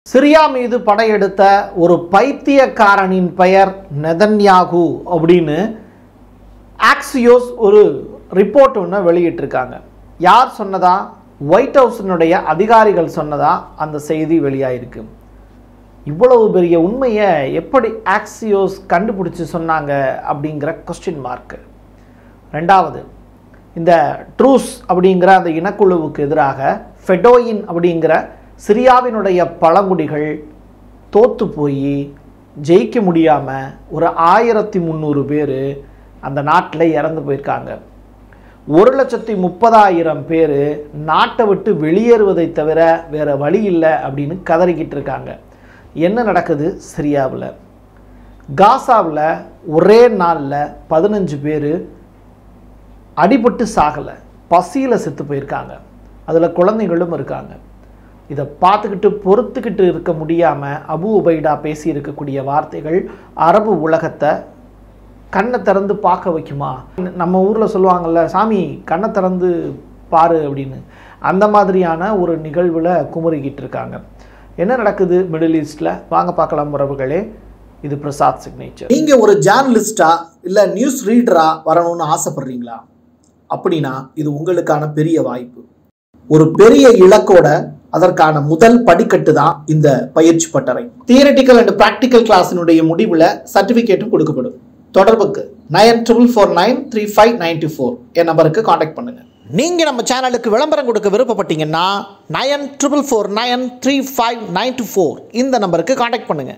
Syria மீது படையெடுத்த ஒரு பைத்தியக்காரனின் பெயர் நெதன்யாகு அப்படின்னு ஆக்சியோஸ் ஒரு ரிப்போர்ட் ஒன்று வெளியிட்டிருக்காங்க. யார் சொன்னதா? ஒயிட் ஹவுஸினுடைய அதிகாரிகள் சொன்னதா அந்த செய்தி வெளியாயிருக்கு. இவ்வளவு பெரிய உண்மையை எப்படி ஆக்சியோஸ் கண்டுபிடிச்சி சொன்னாங்க அப்படிங்கிற கொஸ்டின் மார்க்கு. ரெண்டாவது, இந்த ட்ரூஸ் அப்படிங்கிற அந்த இனக்குழுவுக்கு எதிராக ஃபெடோயின் அப்படிங்கிற சிரியாவினுடைய பழங்குடிகள் தோற்று போய் ஜெயிக்க முடியாமல் ஒரு 1300 பேர் அந்த நாட்டில் இறந்து போயிருக்காங்க. 1,30,000 பேர் நாட்டை விட்டு வெளியேறுவதை தவிர வேறு வழி இல்லை அப்படின்னு கதறிக்கிட்டு இருக்காங்க. என்ன நடக்குது சிரியாவில்? காசாவில் ஒரே நாளில் 15 பேர் அடிபட்டு சாகலை, பசியில் செத்து போயிருக்காங்க. அதில் குழந்தைகளும் இருக்காங்க. இதை பார்த்துக்கிட்டு பொறுத்துக்கிட்டு இருக்க முடியாமல் அபு உபைடா பேசி இருக்கக்கூடிய வார்த்தைகள் அரபு உலகத்தை கண்ணை திறந்து பார்க்க வைக்குமா? நம்ம ஊரில் சொல்லுவாங்கள்ல, சாமி கண்ணை திறந்து பாரு அப்படின்னு, அந்த மாதிரியான ஒரு நிகழ்வில் குமுறிக்கிட்டு இருக்காங்க. என்ன நடக்குது மிடில் ஈஸ்டில்? வாங்க பார்க்கலாம் உறவுகளே. இது பிரசாத் சிக்னேச்சர். நீங்கள் ஒரு ஜேர்னலிஸ்டா இல்லை நியூஸ் ரீடரா வரணும்னு ஆசைப்படுறீங்களா? அப்படின்னா இது உங்களுக்கான பெரிய வாய்ப்பு. ஒரு பெரிய இலக்கோட அதற்கான முதல் படிக்கட்டு தான் இந்த பயிற்சி பட்டறை. தியரிட்டிக்கல் அண்ட் பிராக்டிக்கல் கிளாஸினுடைய முடிவில் சர்டிஃபிகேட்டும் கொடுக்கப்படும். தொடர்புக்கு 94493594 என் நம்பருக்கு காண்டாக்ட் பண்ணுங்க. நீங்க நம்ம சேனலுக்கு விளம்பரம் கொடுக்க விருப்பப்பட்டீங்கன்னா 94493594 இந்த நம்பருக்கு காண்டாக்ட் பண்ணுங்க.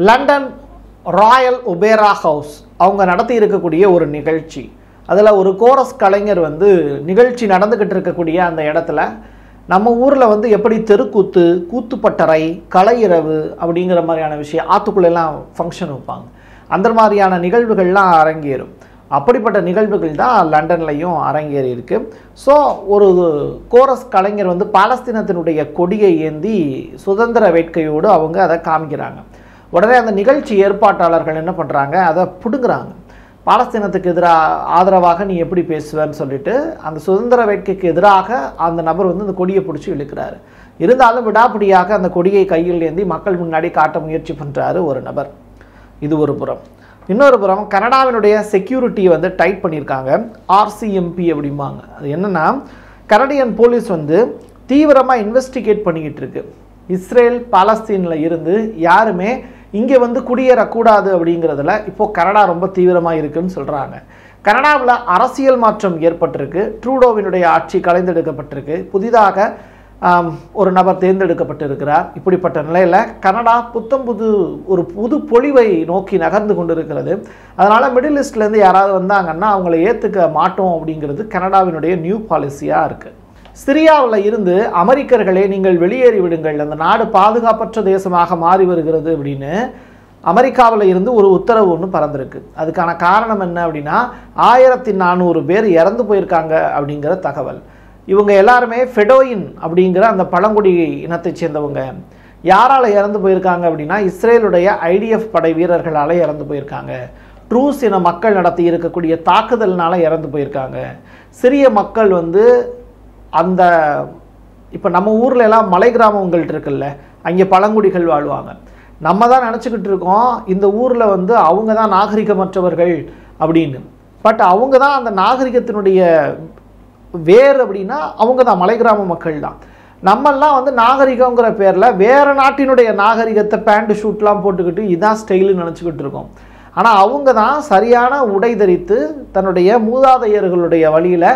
லண்டன் ராயல் ஒபேரா ஹவுஸ் அவங்க நடத்தி இருக்கக்கூடிய ஒரு நிகழ்ச்சி. அதில் ஒரு கோரஸ் கலைஞர் நிகழ்ச்சி நடந்துக்கிட்டு இருக்கக்கூடிய அந்த இடத்துல நம்ம ஊரில் எப்படி தெருக்கூத்து, கூத்துப்பட்டறை, கலையிரவு அப்படிங்கிற மாதிரியான விஷயம், ஆற்றுக்குள்ளெல்லாம் ஃபங்க்ஷன் வைப்பாங்க, அந்த மாதிரியான நிகழ்வுகள்லாம் அரங்கேறும். அப்படிப்பட்ட நிகழ்வுகள் தான் லண்டன்லையும் அரங்கேறி இருக்குது. ஸோ ஒரு கோரஸ் கலைஞர் பாலஸ்தீனத்தினுடைய கொடியை ஏந்தி சுதந்திர வேட்கையோடு அவங்க அதை காமிக்கிறாங்க. உடனே அந்த நிகழ்ச்சி ஏற்பாட்டாளர்கள் என்ன பண்ணுறாங்க, அதை பிடுங்குறாங்க. பாலஸ்தீனத்துக்கு ஆதரவாக நீ எப்படி பேசுவேன்னு சொல்லிட்டு அந்த சுதந்திர வேட்கைக்கு எதிராக அந்த நபர் அந்த கொடியை பிடிச்சி இழுக்கிறாரு. இருந்தாலும் விடாப்பிடியாக அந்த கொடியை கையில் ஏந்தி மக்கள் முன்னாடி காட்ட முயற்சி பண்ணுறாரு ஒரு நபர். இது ஒரு புறம். இன்னொரு புறம் கனடாவினுடைய செக்யூரிட்டியை டைட் பண்ணியிருக்காங்க. RCMP அப்படிம்பாங்க. அது என்னென்னா, கனடியன் போலீஸ் தீவிரமாக இன்வெஸ்டிகேட் பண்ணிக்கிட்டு இருக்கு. இஸ்ரேல் பாலஸ்தீனில் இருந்து யாருமே இங்கே குடியேறக்கூடாது அப்படிங்கிறதுல இப்போது கனடா ரொம்ப தீவிரமாக இருக்குதுன்னு சொல்கிறாங்க. கனடாவில் அரசியல் மாற்றம் ஏற்பட்டிருக்கு. ட்ரூடோவினுடைய ஆட்சி கலைந்தெடுக்கப்பட்டிருக்கு. புதிதாக ஒரு நபர் தேர்ந்தெடுக்கப்பட்டிருக்கிறார். இப்படிப்பட்ட நிலையில் கனடா ஒரு புது பொலிவை நோக்கி நகர்ந்து கொண்டு இருக்கிறது. அதனால் மிடில் ஈஸ்ட்லேருந்து யாராவது வந்தாங்கன்னா அவங்கள ஏற்றுக்க மாட்டோம் அப்படிங்கிறது கனடாவினுடைய நியூ பாலிசியாக இருக்குது. சிரியாவில் இருந்து அமெரிக்கர்களே நீங்கள் வெளியேறி விடுங்கள், அந்த நாடு பாதுகாப்பற்ற தேசமாக மாறி வருகிறது அப்படின்னு அமெரிக்காவில் இருந்து ஒரு உத்தரவு ஒன்று பறந்துருக்கு. அதுக்கான காரணம் என்ன அப்படின்னா, 1400 பேர் இறந்து போயிருக்காங்க அப்படிங்கிற தகவல். இவங்க எல்லாருமே ஃபெடோயின் அப்படிங்கிற அந்த பழங்குடி இனத்தை சேர்ந்தவங்க. யாரால் இறந்து போயிருக்காங்க அப்படின்னா, இஸ்ரேலுடைய IDF படை வீரர்களால் இறந்து போயிருக்காங்க. ட்ரூஸ் இன மக்கள் நடத்தி இருக்கக்கூடிய தாக்குதல்னால இறந்து போயிருக்காங்க. சிறிய மக்கள் அந்த இப்போ நம்ம ஊரில் எல்லாம் மலை கிராமங்கள் இருக்குல்ல, அங்கே பழங்குடிகள் வாழ்வாங்க. நம்ம தான் நினச்சிக்கிட்டு இருக்கோம் இந்த ஊரில் அவங்க தான் நாகரிகமற்றவர்கள் அப்படின்னு. பட் அவங்க தான் அந்த நாகரிகத்தினுடைய வேர் அப்படின்னா அவங்க தான் மலை கிராம மக்கள் தான். நம்மெல்லாம் நாகரிகங்கிற பேரில் வேறு நாட்டினுடைய நாகரிகத்தை பேண்ட் ஷூட்லாம் போட்டுக்கிட்டு இதான் ஸ்டைலுன்னு நினச்சிக்கிட்டு இருக்கோம். ஆனால் அவங்க தான் சரியான உடை தரித்து தன்னுடைய மூதாதையர்களுடைய வழியில்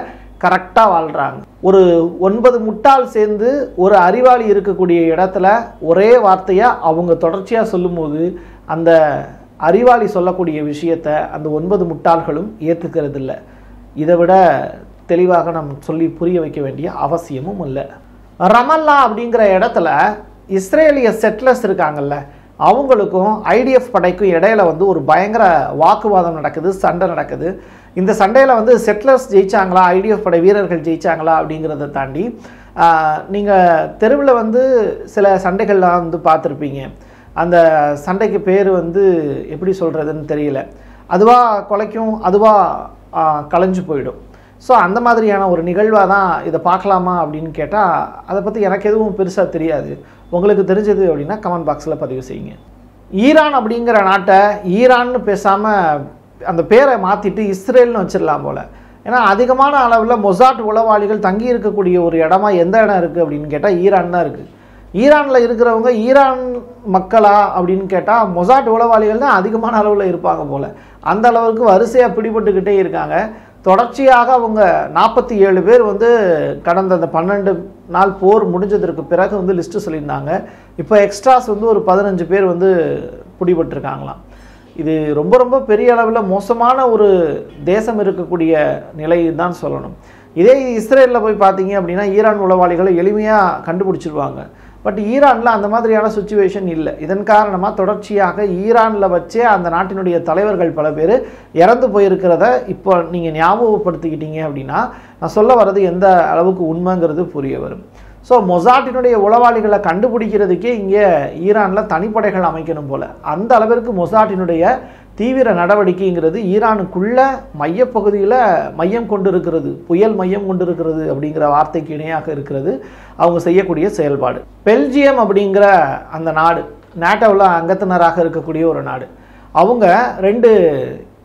கரெக்டாக வாழ்கிறாங்க. ஒரு 9 முட்டாள் சேர்ந்து ஒரு அறிவாளி இருக்கக்கூடிய இடத்துல ஒரே வார்த்தையாக அவங்க தொடர்ச்சியாக சொல்லும்போது அந்த அறிவாளி சொல்லக்கூடிய விஷயத்தை அந்த 9 முட்டாள்களும் ஏற்றுக்கிறது இல்லை. இதை விட தெளிவாக நம்ம சொல்லி புரிய வைக்க வேண்டிய அவசியமும் இல்லை. ரமல்லா அப்படிங்கிற இடத்துல இஸ்ரேலிய செட்லர்ஸ் இருக்காங்கல்ல, அவங்களுக்கும் IDF படைக்கும் இடையில ஒரு பயங்கர வாக்குவாதம் நடக்குது, சண்டை நடக்குது. இந்த சண்டையில் செட்லர்ஸ் ஜெயிச்சாங்களா, IDF படை வீரர்கள் ஜெயிச்சாங்களா அப்படிங்கிறத தாண்டி நீங்கள் தெருவில் சில சண்டைகள்லாம் பார்த்துருப்பீங்க. அந்த சண்டைக்கு பேர் எப்படி சொல்கிறதுன்னு தெரியல. அதுவாக குலைக்கும், அதுவாக கலைஞ்சு போயிடும். ஸோ அந்த மாதிரியான ஒரு நிகழ்வாக தான் இதை பார்க்கலாமா அப்படின்னு கேட்டால் அதை பற்றி எனக்கு எதுவும் பெருசாக தெரியாது. உங்களுக்கு தெரிஞ்சது அப்படின்னா கமெண்ட் பாக்ஸில் பதிவு செய்யுங்க. ஈரான் அப்படிங்கிற நாட்டை ஈரான்னு பேசாமல் அந்த பேரை மாற்றிட்டு இஸ்ரேல்னு வச்சிடலாம் போல். ஏன்னா அதிகமான அளவில் மொசாட் உளவாளிகள் தங்கி இருக்கக்கூடிய ஒரு இடமா எந்த இடம் இருக்குது அப்படின்னு கேட்டால் ஈரான் தான் இருக்குது. ஈரானில் இருக்கிறவங்க ஈரான் மக்களா அப்படின்னு கேட்டால் மொசாட் உளவாளிகள் தான் அதிகமான அளவில் இருப்பாங்க போல். அந்த அளவுக்கு வரிசையாக பிடிபட்டுக்கிட்டே இருக்காங்க. தொடர்ச்சியாக அவங்க 47 பேர் வந்து கடந்த அந்த 12 நாள் போர் முடிஞ்சதற்கு பிறகு வந்து லிஸ்ட்டு சொல்லியிருந்தாங்க. இப்போ எக்ஸ்ட்ராஸ் வந்து ஒரு 15 பேர் வந்து பிடிபட்டிருக்காங்களாம். இது ரொம்ப ரொம்ப பெரிய அளவில் மோசமான ஒரு தேசம் இருக்கக்கூடிய நிலை தான் சொல்லணும். இதே இஸ்ரேலில் போய் பார்த்தீங்க அப்படின்னா ஈரான் உளவாளிகளை எளிமையாக கண்டுபிடிச்சிருவாங்க. பட் ஈரானில் அந்த மாதிரியான சுச்சுவேஷன் இல்லை. இதன் காரணமாக தொடர்ச்சியாக ஈரானில் வச்சே அந்த நாட்டினுடைய தலைவர்கள் பல பேர் இறந்து போயிருக்கிறத இப்போ நீங்கள் ஞாபகப்படுத்திக்கிட்டீங்க அப்படின்னா நான் சொல்ல வர்றது எந்த அளவுக்கு உண்மைங்கிறது புரிய வரும். ஸோ மொசாட்டினுடைய உளவாளிகளை கண்டுபிடிக்கிறதுக்கே இங்கே ஈரானில் தனிப்படைகள் அமைக்கணும் போல். அந்த அளவிற்கு மொசாட்டினுடைய தீவிர நடவடிக்கைங்கிறது ஈரானுக்குள்ள மையப்பகுதியில் மையம் கொண்டு இருக்கிறது, புயல் மையம் கொண்டு இருக்கிறது அப்படிங்கிற வார்த்தைக்கு இணையாக இருக்கிறது அவங்க செய்யக்கூடிய செயல்பாடு. பெல்ஜியம் அப்படிங்கிற அந்த நாடு நேட்டோவில் அங்கத்தினராக இருக்கக்கூடிய ஒரு நாடு. அவங்க 2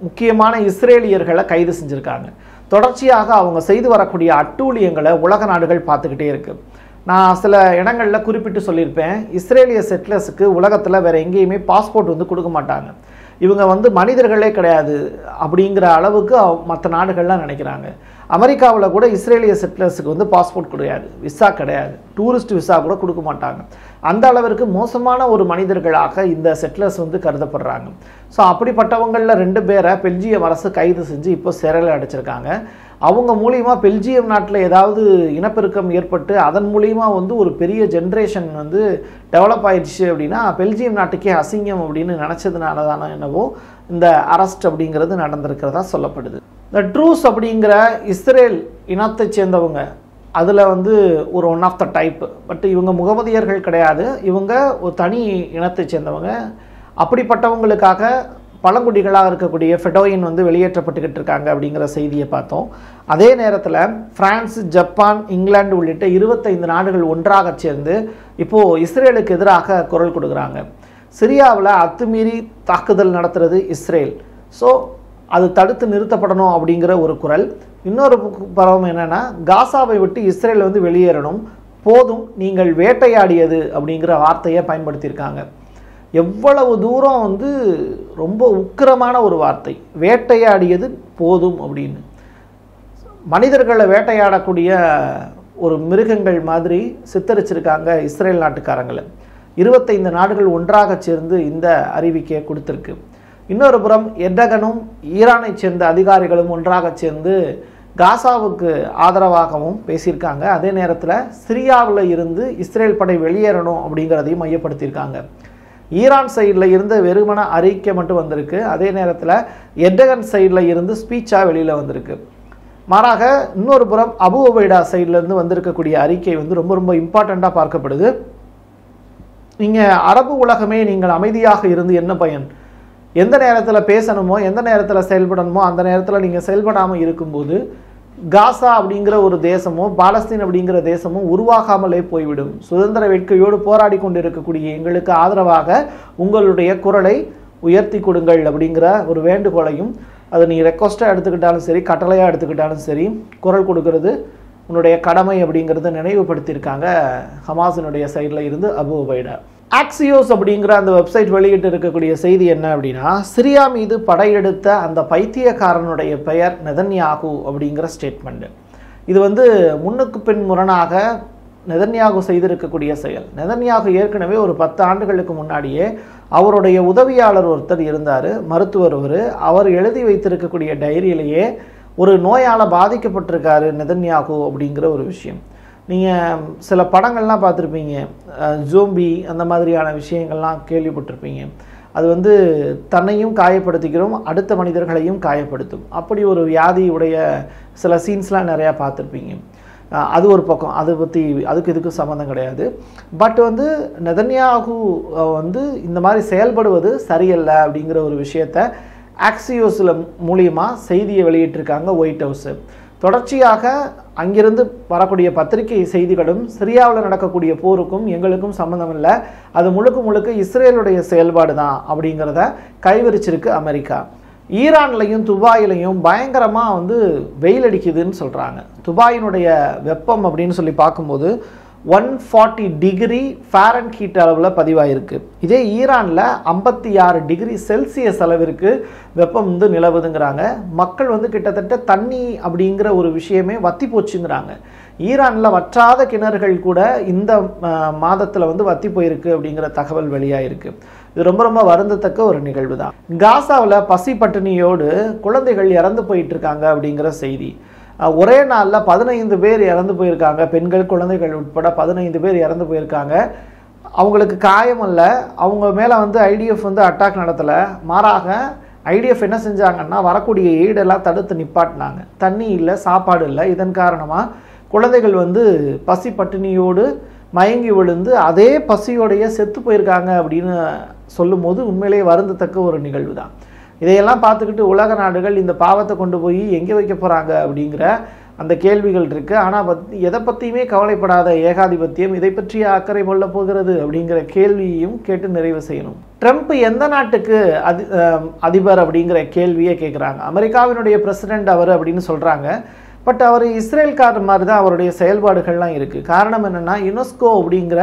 முக்கியமான இஸ்ரேலியர்களை கைது செஞ்சுருக்காங்க. தொடர்ச்சியாக அவங்க செய்து வரக்கூடிய அட்டூழியங்களை உலக நாடுகள் பார்த்துக்கிட்டே இருக்குது. நான் சில இடங்களில் குறிப்பிட்டு சொல்லியிருப்பேன், இஸ்ரேலிய செட்டிலர்ஸுக்கு உலகத்தில் வேறு எங்கேயுமே பாஸ்போர்ட் வந்து கொடுக்க மாட்டாங்க. இவங்க வந்து மனிதர்களே கிடையாது அப்படிங்கிற அளவுக்கு மற்ற நாடுகள்லாம் நினைக்கிறாங்க. அமெரிக்காவில் கூட இஸ்ரேலிய செட்டிலர்ஸுக்கு வந்து பாஸ்போர்ட் கிடையாது, விசா கிடையாது, டூரிஸ்ட் விசா கூட கொடுக்க மாட்டாங்க. அந்த அளவிற்கு மோசமான ஒரு மனிதர்களாக இந்த செட்டிலர்ஸ் வந்து கருதப்படுறாங்க. ஸோ அப்படிப்பட்டவங்களில் 2 பேரை பெல்ஜியம் அரசு கைது செஞ்சு இப்போ சிறையில் அடைச்சிருக்காங்க. அவங்க மூலியமாக பெல்ஜியம் நாட்டில் ஏதாவது இனப்பெருக்கம் ஏற்பட்டு அதன் மூலியமாக வந்து ஒரு பெரிய ஜென்ரேஷன் வந்து டெவலப் ஆயிடுச்சு அப்படின்னா பெல்ஜியம் நாட்டுக்கே அசிங்கம் அப்படின்னு நினச்சதுனால தானே என்னவோ இந்த அரெஸ்ட் அப்படிங்கிறது நடந்திருக்கிறதா சொல்லப்படுது. இந்த ட்ரூஸ் அப்படிங்கிற இஸ்ரேல் இனத்தை சேர்ந்தவங்க அதில் வந்து ஒரு one of the type. But இவங்க முகமதியர்கள் கிடையாது, இவங்க ஒரு தனி இனத்தை சேர்ந்தவங்க. அப்படிப்பட்டவங்களுக்காக பழங்குடிகளாக இருக்கக்கூடிய ஃபெடோயின் வந்து வெளியேற்றப்பட்டுக்கிட்டு இருக்காங்க அப்படிங்கிற செய்தியை பார்த்தோம். அதே நேரத்தில் பிரான்ஸ், ஜப்பான், இங்கிலாந்து உள்ளிட்ட 25 நாடுகள் ஒன்றாக சேர்ந்து இப்போது இஸ்ரேலுக்கு எதிராக குரல் கொடுக்குறாங்க. சிரியாவில் அத்துமீறி தாக்குதல் நடத்துறது இஸ்ரேல். ஸோ அது தடுத்து நிறுத்தப்படணும் அப்படிங்கிற ஒரு குரல். இன்னொரு பரவம் என்னென்னா காசாவை விட்டு இஸ்ரேல் வந்து வெளியேறணும், போதும் நீங்கள் வேட்டையாடியது அப்படிங்கிற வார்த்தையை பயன்படுத்தியிருக்காங்க. எவ்வளவு தூரம் வந்து ரொம்ப உக்கிரமான ஒரு வார்த்தை, வேட்டையாடியது போதும் அப்படின்னு. மனிதர்களை வேட்டையாடக்கூடிய ஒரு மிருகங்கள் மாதிரி சித்தரிச்சிருக்காங்க இஸ்ரேல் நாட்டுக்காரங்களை. 25 நாடுகள் ஒன்றாக சேர்ந்து இந்த அறிவிக்கையை கொடுத்துருக்கு. இன்னொரு புறம் எர்டகனும் ஈரானை சேர்ந்த அதிகாரிகளும் ஒன்றாக சேர்ந்து காசாவுக்கு ஆதரவாகவும் பேசியிருக்காங்க. அதே நேரத்தில் சிரியாவில் இருந்து இஸ்ரேல் படை வெளியேறணும் அப்படிங்கிறதையும் மையப்படுத்தியிருக்காங்க. ஈரான் சைடில் இருந்து வெறுமன அறிக்கை மட்டும் வந்திருக்கு. அதே நேரத்தில் எர்டகன் சைடில் இருந்து ஸ்பீச்சாக வெளியில் வந்திருக்கு. மாறாக இன்னொரு புறம் அபு உபைடா சைட்லேருந்து வந்திருக்கக்கூடிய அறிக்கை வந்து ரொம்ப ரொம்ப இம்பார்ட்டண்ட்டாக பார்க்கப்படுது. நீங்கள் அரபு உலகமே நீங்கள் அமைதியாக இருந்து என்ன பயன்? எந்த நேரத்தில் பேசணுமோ எந்த நேரத்தில் செயல்படணுமோ அந்த நேரத்தில் நீங்கள் செயல்படாமல் இருக்கும்போது காசா அப்படிங்கிற ஒரு தேசமோ பாலஸ்தீன் அப்படிங்கிற தேசமோ உருவாகாமலே போய்விடும். சுதந்திர வேட்கையோடு போராடி கொண்டு இருக்கக்கூடிய எங்களுக்கு ஆதரவாக உங்களுடைய குரலை உயர்த்தி கொடுங்கள் அப்படிங்கிற ஒரு வேண்டுகோளையும், அதை நீ ரெக்வஸ்ட்டாக எடுத்துக்கிட்டாலும் சரி கட்டளையாக எடுத்துக்கிட்டாலும் சரி குரல் கொடுக்கறது உன்னுடைய கடமை அப்படிங்கிறத நினைவுபடுத்தியிருக்காங்க ஹமாஸினுடைய சைடில் இருந்து அபு உபைடா. ஆக்சியோஸ் அப்படிங்கிற அந்த வெப்சைட் வெளியிட்டு இருக்கக்கூடிய செய்தி என்ன அப்படின்னா, சிரியா மீது படையெடுத்த அந்த பைத்தியக்காரனுடைய பெயர் நெதன்யாகு அப்படிங்கிற ஸ்டேட்மெண்ட்டு. இது வந்து முன்னுக்கு பின் முரணாக நெதன்யாகு செய்திருக்கக்கூடிய செயல். நெதன்யாகு ஏற்கனவே ஒரு 10 ஆண்டுகளுக்கு முன்னாடியே அவருடைய உதவியாளர் ஒருத்தர் இருந்தார், மருத்துவர். அவர் எழுதி வைத்திருக்கக்கூடிய டைரியிலேயே ஒரு நோயால் பாதிக்கப்பட்டிருக்காரு நெதன்யாகு அப்படிங்கிற ஒரு விஷயம். நீங்கள் சில படங்கள்லாம் பார்த்துருப்பீங்க, ஜோம்பி அந்த மாதிரியான விஷயங்கள்லாம் கேள்விப்பட்டிருப்பீங்க. அது வந்து தன்னையும் காயப்படுத்திக்கிறோம், அடுத்த மனிதர்களையும் காயப்படுத்தும். அப்படி ஒரு வியாதி உடைய சில சீன்ஸ்லாம் நிறையா பார்த்துருப்பீங்க. அது ஒரு பக்கம், அதை பற்றி அதுக்கு இதுக்கும் சம்மந்தம் கிடையாது. பட் வந்து நெதன்யாகு வந்து இந்த மாதிரி செயல்படுவது சரியல்ல அப்படிங்கிற ஒரு விஷயத்த ஆக்சியோஸில் மூலியமாக செய்தியை வெளியிட்டிருக்காங்க ஒயிட் ஹவுஸு. தொடர்ச்சியாக அங்கிருந்து வரக்கூடிய பத்திரிகை செய்திகளும் சிரியாவில் நடக்கக்கூடிய போருக்கும் எங்களுக்கும் சம்மந்தம் இல்லை, அது முழுக்க முழுக்க இஸ்ரேலுடைய செயல்பாடு தான் அப்படிங்கிறத கைவிரிச்சிருக்கு அமெரிக்கா. ஈரான்லையும் துபாயிலையும் பயங்கரமாக வெயில் அடிக்குதுன்னு சொல்கிறாங்க. துபாயினுடைய வெப்பம் அப்படின்னு சொல்லி பார்க்கும்போது 140 டிகிரி ஃபாரன்ஹீட் அளவில் பதிவாயிருக்கு. இதே ஈரானில் 56 டிகிரி செல்சியஸ் அளவிற்கு வெப்பம் நிலவுதுங்கிறாங்க. மக்கள் கிட்டத்தட்ட தண்ணி அப்படிங்கிற ஒரு விஷயமே வத்தி போச்சுங்கிறாங்க. ஈரானில் வற்றாத கிணறுகள் கூட இந்த மாதத்தில் வத்தி போயிருக்கு அப்படிங்கிற தகவல் வெளியாயிருக்கு. இது ரொம்ப ரொம்ப வருந்தத்தக்க ஒரு நிகழ்வு தான். காசாவில் பசி பட்டினியோடு குழந்தைகள் இறந்து போயிட்டு இருக்காங்க அப்படிங்கிற செய்தி. ஒரே நாளில் 15 பேர் இறந்து போயிருக்காங்க. பெண்கள் குழந்தைகள் உட்பட 15 பேர் இறந்து போயிருக்காங்க. அவங்களுக்கு காயம் அல்ல, அவங்க மேலே ஐடிஎஃப் அட்டாக் நடத்தலை. மாறாக ஐடிஎஃப் என்ன செஞ்சாங்கன்னா வரக்கூடிய எய்டெல்லாம் தடுத்து நிப்பாட்டினாங்க. தண்ணி இல்லை, சாப்பாடு இல்லை. இதன் காரணமாக குழந்தைகள் பசி பட்டினியோடு மயங்கி விழுந்து அதே பசியோடைய செத்து போயிருக்காங்க அப்படின்னு சொல்லும் போது உண்மையிலேயே வருந்தத்தக்க ஒரு நிகழ்வு தான். இதையெல்லாம் பார்த்துக்கிட்டு உலக நாடுகள் இந்த பாவத்தை கொண்டு போய் எங்கே வைக்க போகிறாங்க அப்படிங்கிற அந்த கேள்விகள் இருக்குது. ஆனால் எதை பற்றியுமே கவலைப்படாத ஏகாதிபத்தியம் இதை பற்றிய அக்கறை கொள்ள போகிறது அப்படிங்கிற கேள்வியையும் கேட்டு நிறைவு செய்யணும். ட்ரம்ப் எந்த நாட்டுக்கு அதிபர் அப்படிங்கிற கேள்வியை கேட்குறாங்க. அமெரிக்காவினுடைய பிரசிடெண்ட் அவர் அப்படின்னு சொல்கிறாங்க. பட் அவர் இஸ்ரேல்காரர் மாதிரி தான் அவருடைய செயல்பாடுகள்லாம் இருக்குது. காரணம் என்னென்னா யுனெஸ்கோ அப்படிங்கிற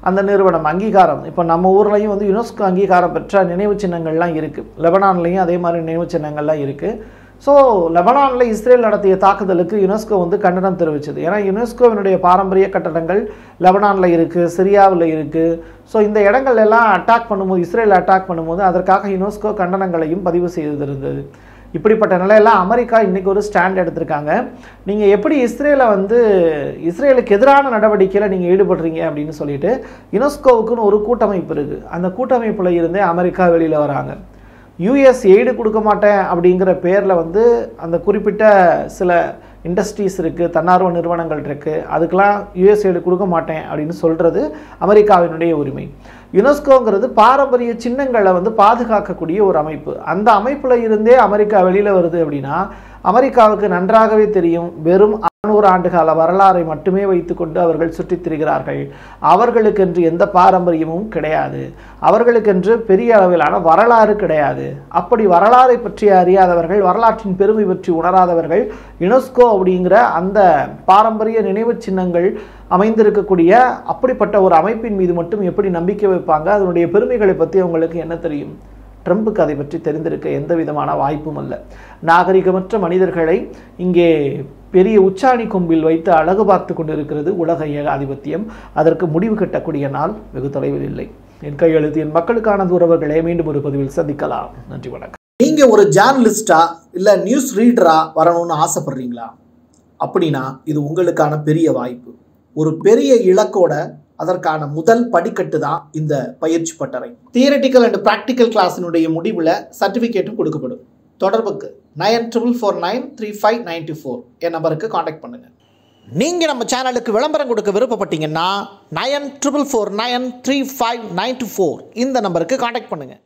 அந்த நிறுவனம் அங்கீகாரம், இப்போ நம்ம ஊர்லேயும் யுனெஸ்கோ அங்கீகாரம் பெற்ற நினைவு சின்னங்கள்லாம் இருக்குது. லெபனான்லேயும் அதே மாதிரி நினைவு சின்னங்கள்லாம் இருக்குது. ஸோ லெபனானில் இஸ்ரேல் நடத்திய தாக்குதலுக்கு யுனெஸ்கோ கண்டனம் தெரிவிச்சது. ஏன்னா யுனெஸ்கோவினுடைய பாரம்பரிய கட்டடங்கள் லெபனானில் இருக்குது, சிரியாவில் இருக்குது. ஸோ இந்த இடங்கள் எல்லாம் அட்டாக் பண்ணும்போது, இஸ்ரேல் அட்டாக் பண்ணும்போது அதற்காக யுனெஸ்கோ கண்டனங்களையும் பதிவு செய்திருந்தது. இப்படிப்பட்ட நிலையெல்லாம் அமெரிக்கா இன்றைக்கி ஒரு ஸ்டாண்ட் எடுத்திருக்காங்க. நீங்கள் எப்படி இஸ்ரேலுக்கு எதிரான நடவடிக்கையில் நீங்கள் ஈடுபடுறீங்க அப்படின்னு சொல்லிட்டு யுனெஸ்கோவுக்குன்னு ஒரு கூட்டமைப்பு இருக்குது. அந்த கூட்டமைப்பில் இருந்தே அமெரிக்கா வெளியில் வராங்க. யூஎஸ் எய்டு கொடுக்க மாட்டேன் அப்படிங்கிற பேரில் அந்த குறிப்பிட்ட சில இண்டஸ்ட்ரீஸ் இருக்குது, தன்னார்வ நிறுவனங்கள் இருக்குது, அதுக்கெலாம் யூஎஸ் எய்டு கொடுக்க மாட்டேன் அப்படின்னு சொல்கிறது அமெரிக்காவினுடைய உரிமை. யுனெஸ்கோங்கிறது பாரம்பரிய சின்னங்களை பாதுகாக்கக்கூடிய ஒரு அமைப்பு. அந்த அமைப்பில் இருந்தே அமெரிக்கா வெளியில் வருது அப்படின்னா அமெரிக்காவுக்கு நன்றாகவே தெரியும், வெறும் 600 ஆண்டுகால வரலாறை மட்டுமே வைத்துக்கொண்டு அவர்கள் சுற்றித் திரிகிறார்கள். அவர்களுக்கென்று எந்த பாரம்பரியமும் கிடையாது, அவர்களுக்கென்று பெரிய அளவிலான வரலாறு கிடையாது. அப்படி வரலாறை பற்றி அறியாதவர்கள், வரலாற்றின் பெருமை பற்றி உணராதவர்கள் யுனெஸ்கோ அப்படிங்கிற அந்த பாரம்பரிய நினைவு சின்னங்கள் அமைந்திருக்கக்கூடிய அப்படிப்பட்ட ஒரு அமைப்பின் மீது மட்டும் எப்படி நம்பிக்கை வைப்பாங்க? அதனுடைய பெருமைகளை பற்றி அவங்களுக்கு என்ன தெரியும்? ட்ரம்புக்கு அதை பற்றி தெரிந்திருக்க எந்த விதமான வாய்ப்பும் அல்ல. நாகரிகமற்ற மனிதர்களை இங்கே பெரிய உச்சாணி கொம்பில் வைத்து அழகு பார்த்து கொண்டிருக்கிறது உலக ஏகாதிபத்தியம். அதற்கு முடிவு கட்டக்கூடிய நாள் வெகு தொலைவில் இல்லை. என் கையெழுத்து என் மக்களுக்கான உறவுகளே, மீண்டும் ஒரு பதிவில் சந்திக்கலாம். நன்றி, வணக்கம். நீங்க ஒரு ஜேர்னலிஸ்டா இல்ல நியூஸ் ரீடரா வரணும்னு ஆசைப்படுறீங்களா? அப்படின்னா இது உங்களுக்கான பெரிய வாய்ப்பு. ஒரு பெரிய இலக்கோட அதற்கான முதல் படிக்கட்டு தான் இந்த பயிற்சி பட்டறை. தியரிட்டிக்கல் அண்ட் பிராக்டிக்கல் கிளாஸினுடைய முடிவில் சர்டிஃபிகேட்டும் கொடுக்கப்படும். தொடர்புக்கு 94493594 என் நம்பருக்கு காண்டாக்ட் பண்ணுங்கள். நீங்கள் நம்ம சேனலுக்கு விளம்பரம் கொடுக்க விருப்பப்பட்டீங்கன்னா 94493594 இந்த நம்பருக்கு காண்டாக்ட் பண்ணுங்கள்.